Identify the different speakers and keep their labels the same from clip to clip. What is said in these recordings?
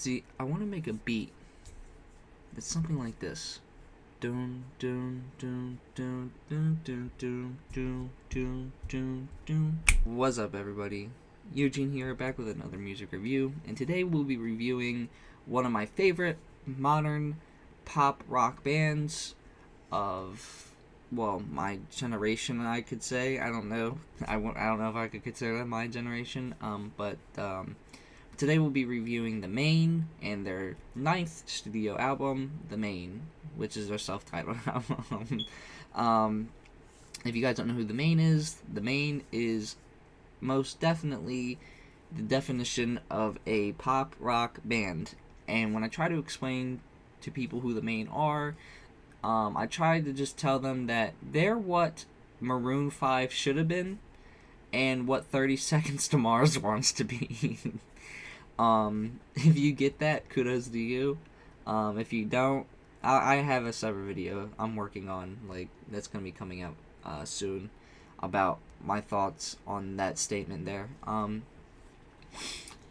Speaker 1: See, I want to make a beat that's something like this. Dun dun dun dun dun dun dun dun dun dun dun. What's up, everybody? Eugene here, back with another music review, and today we'll be reviewing one of my favorite modern pop rock bands of, well, my generation, I could say. I don't know. I don't know if I could consider that my generation. But today we'll be reviewing The Maine and their 9th studio album, The Maine, which is their self-titled album. If you guys don't know who The Maine is most definitely the definition of a pop rock band. And when I try to explain to people who The Maine are, I tried to just tell them that they're what Maroon 5 should have been and what 30 Seconds to Mars wants to be. If you get that, kudos to you. If you don't, I have a separate video I'm working on, that's going to be coming out soon, about my thoughts on that statement there. Other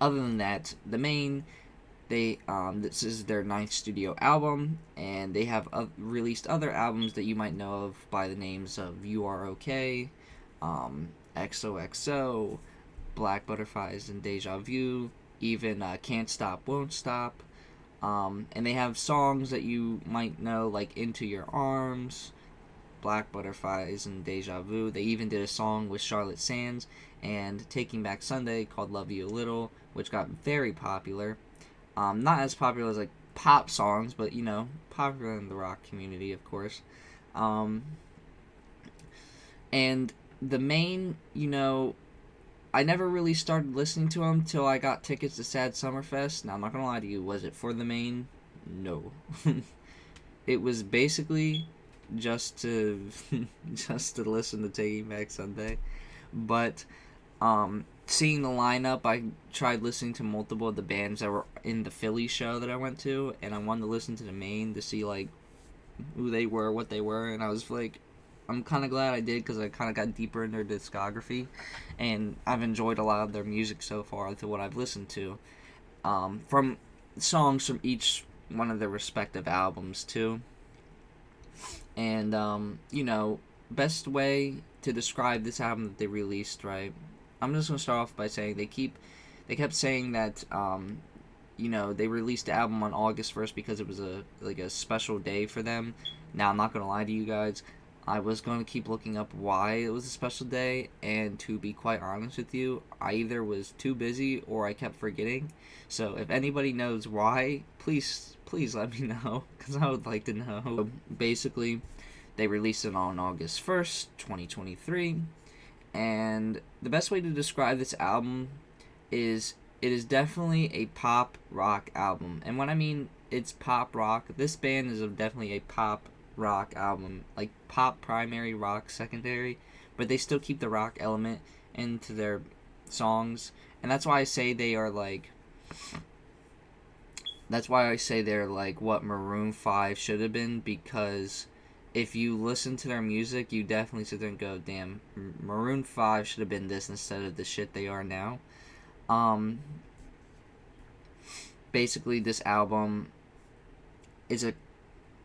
Speaker 1: than that, The Maine, this is their 9th studio album, and they have released other albums that you might know of by the names of You Are Okay, XOXO, Black Butterflies and Deja Vu, even Can't Stop, Won't Stop, and they have songs that you might know, like Into Your Arms, Black Butterflies and Deja Vu. They even did a song with Charlotte Sands and Taking Back Sunday called Love You a Little, which got very popular. Not as popular as like pop songs, but popular in the rock community, of course. And The Maine, I never really started listening to them till I got tickets to Sad Summerfest. Now, I'm not gonna lie to you, was it for The Maine? No. It was basically just to listen to Taking Back Sunday. But seeing the lineup, I tried listening to multiple of the bands that were in the Philly show that I went to, and I wanted to listen to The Maine to see who they were, what they were, and I was I'm kind of glad I did, because I kind of got deeper in their discography, and I've enjoyed a lot of their music so far to what I've listened to, from songs from each one of their respective albums too. And best way to describe this album that they released, right? I'm just gonna start off by saying they kept saying that they released the album on August 1st because it was a special day for them. Now, I'm not gonna lie to you guys, I was going to keep looking up why it was a special day, and to be quite honest with you, I either was too busy or I kept forgetting. So if anybody knows why, please let me know, because I would like to know. So basically, they released it on August 1st, 2023, and the best way to describe this album is it is definitely a pop rock album. And when I mean it's pop rock, this band is definitely a pop rock album, like pop primary, rock secondary, but they still keep the rock element into their songs, and that's why I say they're like what Maroon 5 should have been, because if you listen to their music, you definitely sit there and go, damn, Maroon 5 should have been this instead of the shit they are now. Basically, this album is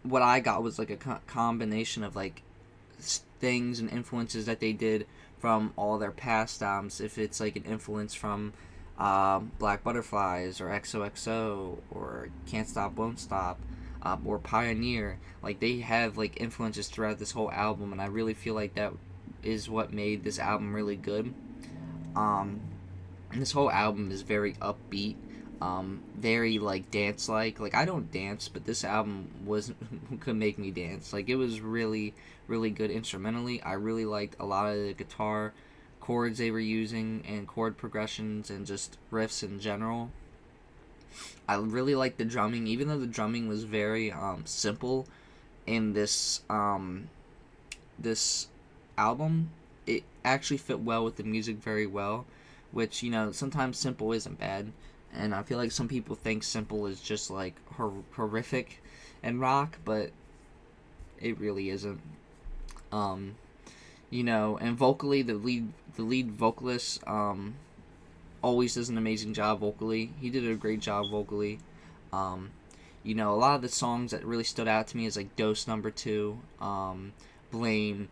Speaker 1: what I got was a combination of things and influences that they did from all their past albums. If it's an influence from Black Butterflies or XOXO or Can't Stop, Won't Stop, or Pioneer, they have influences throughout this whole album, and I really feel like that is what made this album really good. And this whole album is very upbeat, very dance like I don't dance, but this album could make me dance. It was really, really good instrumentally. I really liked a lot of the guitar chords they were using and chord progressions and just riffs in general. I really liked the drumming, even though the drumming was very simple in this album. It actually fit well with the music very well, which sometimes simple isn't bad. And I feel like some people think simple is just horrific and rock, but it really isn't. And vocally, the lead vocalist always does an amazing job vocally. He did a great job vocally. You know, a lot of the songs that really stood out to me is like Dose Number 2, Blame,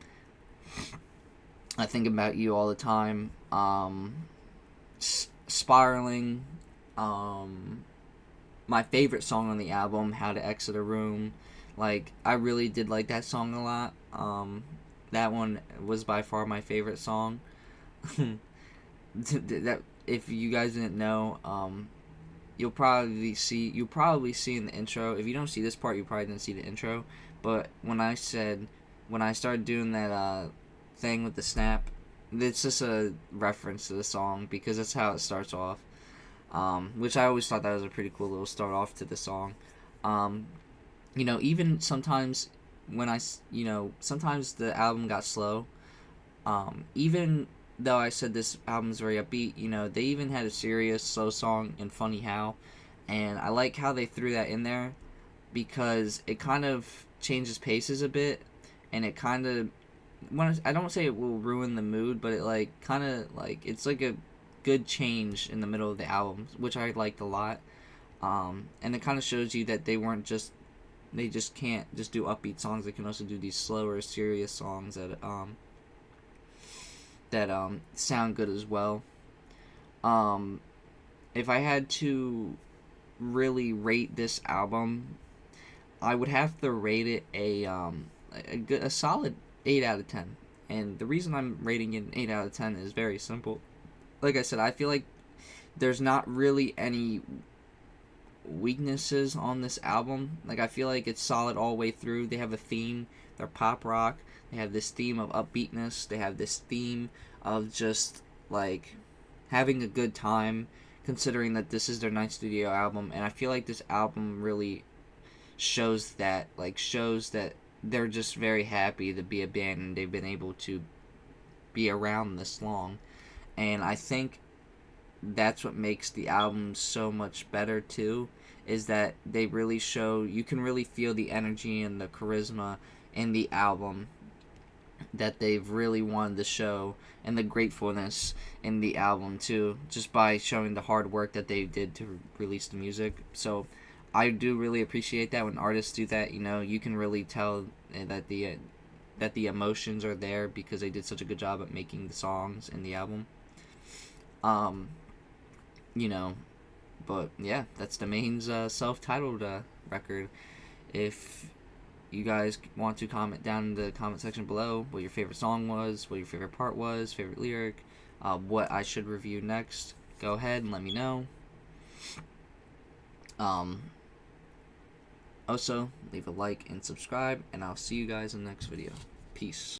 Speaker 1: I Think About You All the Time, Spiraling, my favorite song on the album, How to Exit a Room. Like, I really did like that song a lot. That one was by far my favorite song. That, if you guys didn't know, you'll probably see in the intro. If you don't see this part, you probably didn't see the intro. But when I started doing that thing with the snap, it's just a reference to the song because that's how it starts off. Which I always thought that was a pretty cool little start off to the song. You know, even sometimes sometimes the album got slow. Even though I said this album's very upbeat, you know, they even had a serious slow song in Funny How, and I like how they threw that in there because it kind of changes paces a bit, and it kind of, I don't say it will ruin the mood, but it like kind of like it's like a good change in the middle of the album, which I liked a lot. And it kind of shows you that they just can't just do upbeat songs. They can also do these slower, serious songs that sound good as well. If I had to really rate this album, I would have to rate it a solid 8 out of 10. And the reason I'm rating it an 8 out of 10 is very simple. Like I said, I feel like there's not really any weaknesses on this album. Like, I feel like it's solid all the way through. They have a theme. They're pop rock. They have this theme of upbeatness. They have this theme of just like having a good time, considering that this is their ninth studio album. And I feel like this album really shows that they're just very happy to be a band and they've been able to be around this long. And I think that's what makes the album so much better too, is that they really show, you can really feel the energy and the charisma in the album that they've really wanted to show, and the gratefulness in the album too, just by showing the hard work that they did to release the music. So I do really appreciate that when artists do that. You know, you can really tell that the emotions are there because they did such a good job at making the songs in the album. You know, but yeah, that's the Main's self-titled record. If you guys want to comment down in the comment section below what your favorite song was, what your favorite part was, favorite lyric, what I should review next, go ahead and let me know. Also, leave a like and subscribe, and I'll see you guys in the next video. Peace.